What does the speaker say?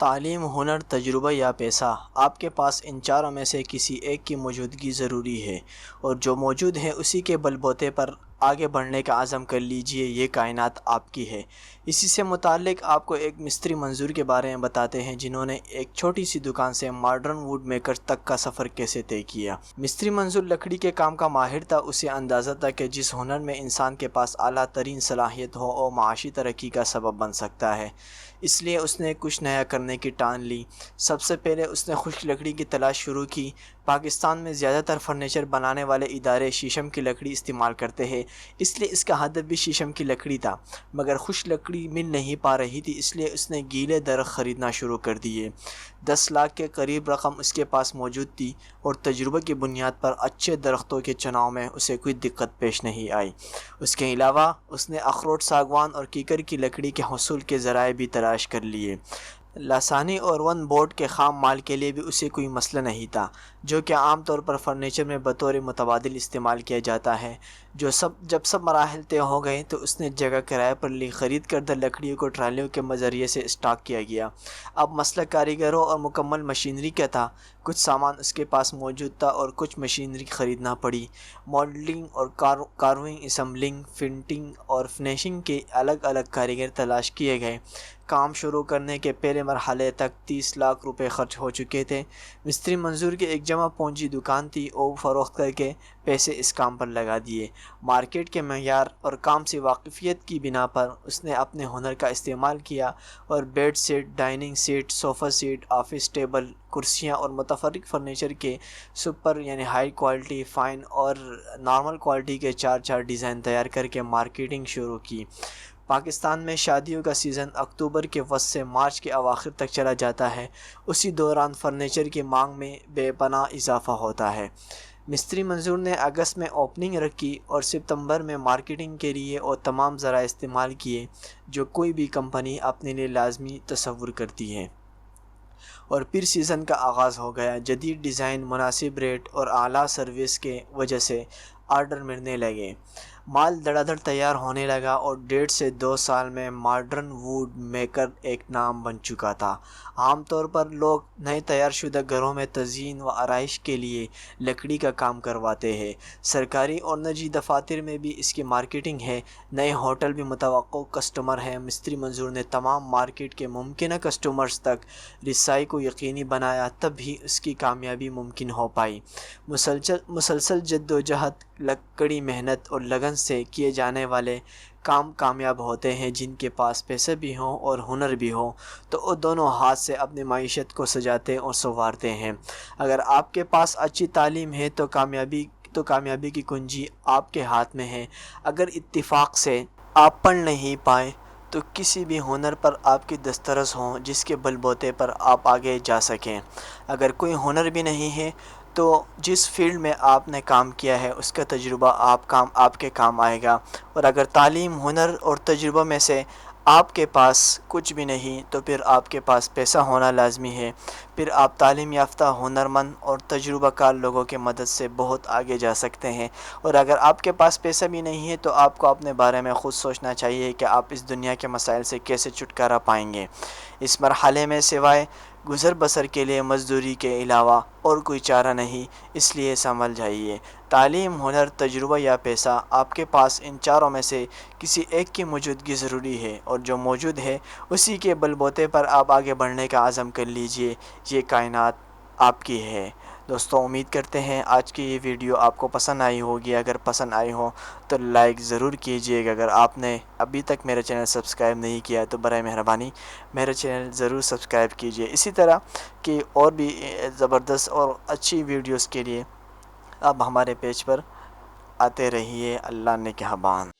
تعلیم، ہنر، تجربہ یا پیسہ، آپ کے پاس ان چاروں میں سے کسی ایک کی موجودگی ضروری ہے، اور جو موجود ہے اسی کے بل بوتے پر آگے بڑھنے کا عزم کر لیجئے، یہ کائنات آپ کی ہے۔ اسی سے متعلق آپ کو ایک مستری منظور کے بارے میں بتاتے ہیں جنہوں نے ایک چھوٹی سی دکان سے ماڈرن ووڈ میکر تک کا سفر کیسے طے کیا۔ مستری منظور لکڑی کے کام کا ماہر تھا۔ اسے اندازہ تھا کہ جس ہنر میں انسان کے پاس اعلیٰ ترین صلاحیت ہو اور معاشی ترقی کا سبب بن سکتا ہے، اس لیے اس نے کچھ نیا کرنے کی ٹان لی۔ سب سے پہلے اس نے خشک لکڑی کی تلاش شروع کی۔ پاکستان میں زیادہ تر فرنیچر بنانے والے ادارے شیشم کی لکڑی استعمال کرتے ہیں، اس لیے اس کا ہدف بھی شیشم کی لکڑی تھا، مگر خشک لکڑی مل نہیں پا رہی تھی، اس لیے اس نے گیلے درخت خریدنا شروع کر دیے۔ 10 لاکھ کے قریب رقم اس کے پاس موجود تھی، اور تجربہ کی بنیاد پر اچھے درختوں کے چناؤ میں اسے کوئی دقت پیش نہیں آئی۔ اس کے علاوہ اس نے اخروٹ، ساگوان اور کیکر کی لکڑی کے حصول کے ذرائع بھی تلاش کر لیے۔ لاسانی اور ون بورڈ کے خام مال کے لیے بھی اسے کوئی مسئلہ نہیں تھا، جو کہ عام طور پر فرنیچر میں بطور متبادل استعمال کیا جاتا ہے۔ جب سب مراحل طے ہو گئے تو اس نے جگہ کرائے پر لی۔ خرید کردہ لکڑیوں کو ٹرالیوں کے ذریعے سے اسٹاک کیا گیا۔ اب مسئلہ کاریگروں اور مکمل مشینری کا تھا۔ کچھ سامان اس کے پاس موجود تھا اور کچھ مشینری خریدنا پڑی۔ ماڈلنگ اور کاروئنگ، اسمبلنگ، فنٹنگ اور فنیشنگ کے الگ الگ کاریگر تلاش کیے گئے۔ کام شروع کرنے کے پہلے مرحلے تک 30 لاکھ روپے خرچ ہو چکے تھے۔ مستری منظور کی ایک جمع پونجی دکان تھی، وہ فروخت کر کے پیسے اس کام پر لگا دیے۔ مارکیٹ کے معیار اور کام سے واقفیت کی بنا پر اس نے اپنے ہنر کا استعمال کیا اور بیڈ سیٹ، ڈائننگ سیٹ، صوفہ سیٹ، آفس ٹیبل، کرسیاں اور متفرق فرنیچر کے سپر ہائی کوالٹی، فائن اور نارمل کوالٹی کے 4 ڈیزائن تیار کر کے مارکیٹنگ شروع کی۔ پاکستان میں شادیوں کا سیزن اکتوبر کے وسط سے مارچ کے اواخر تک چلا جاتا ہے۔ اسی دوران فرنیچر کی مانگ میں بے پناہ اضافہ ہوتا ہے۔ مستری منظور نے اگست میں اوپننگ رکھی اور ستمبر میں مارکیٹنگ کے لیے اور تمام ذرائع استعمال کیے جو کوئی بھی کمپنی اپنے لیے لازمی تصور کرتی ہے، اور پھر سیزن کا آغاز ہو گیا۔ جدید ڈیزائن، مناسب ریٹ اور اعلیٰ سروس کے وجہ سے آرڈر ملنے لگے۔ مال دھڑا دھڑ تیار ہونے لگا اور 1.5 سے 2 سال میں ماڈرن ووڈ میکر ایک نام بن چکا تھا۔ عام طور پر لوگ نئے تیار شدہ گھروں میں تزئین و آرائش کے لیے لکڑی کا کام کرواتے ہیں۔ سرکاری اور نجی دفاتر میں بھی اس کی مارکیٹنگ ہے۔ نئے ہوٹل بھی متوقع کسٹمر ہیں۔ مستری منظور نے تمام مارکیٹ کے ممکنہ کسٹمرز تک رسائی کو یقینی بنایا، تب ہی اس کی کامیابی ممکن ہو پائی۔ مسلسل جدوجہد، کڑی محنت اور لگن سے کیے جانے والے کام کامیاب ہوتے ہیں۔ جن کے پاس پیسہ بھی ہو اور ہنر بھی ہو تو وہ دونوں ہاتھ سے اپنی معیشت کو سجاتے اور سنوارتے ہیں۔ اگر آپ کے پاس اچھی تعلیم ہے تو کامیابی کی کنجی آپ کے ہاتھ میں ہے۔ اگر اتفاق سے آپ پڑھ نہیں پائے تو کسی بھی ہنر پر آپ کی دسترس ہو جس کے بل بوتے پر آپ آگے جا سکیں۔ اگر کوئی ہنر بھی نہیں ہے تو جس فیلڈ میں آپ نے کام کیا ہے اس کا تجربہ آپ کے کام آئے گا۔ اور اگر تعلیم، ہنر اور تجربہ میں سے آپ کے پاس کچھ بھی نہیں تو پھر آپ کے پاس پیسہ ہونا لازمی ہے۔ پھر آپ تعلیم یافتہ، ہنرمند اور تجربہ کار لوگوں کی مدد سے بہت آگے جا سکتے ہیں۔ اور اگر آپ کے پاس پیسہ بھی نہیں ہے تو آپ کو اپنے بارے میں خود سوچنا چاہیے کہ آپ اس دنیا کے مسائل سے کیسے چھٹکارا پائیں گے۔ اس مرحلے میں سوائے گزر بسر کے لیے مزدوری کے علاوہ اور کوئی چارہ نہیں، اس لیے سنبھل جائیے۔ تعلیم، ہنر، تجربہ یا پیسہ، آپ کے پاس ان چاروں میں سے کسی ایک کی موجودگی ضروری ہے، اور جو موجود ہے اسی کے بل بوتے پر آپ آگے بڑھنے کا عزم کر لیجئے، یہ کائنات آپ کی ہے۔ دوستو، امید کرتے ہیں آج کی یہ ویڈیو آپ کو پسند آئی ہوگی۔ اگر پسند آئی ہو تو لائک ضرور کیجئے گا۔ اگر آپ نے ابھی تک میرا چینل سبسکرائب نہیں کیا تو برائے مہربانی میرا چینل ضرور سبسکرائب کیجئے۔ اسی طرح کی اور بھی زبردست اور اچھی ویڈیوز کے لیے آپ ہمارے پیج پر آتے رہیے۔ اللہ نگہبان۔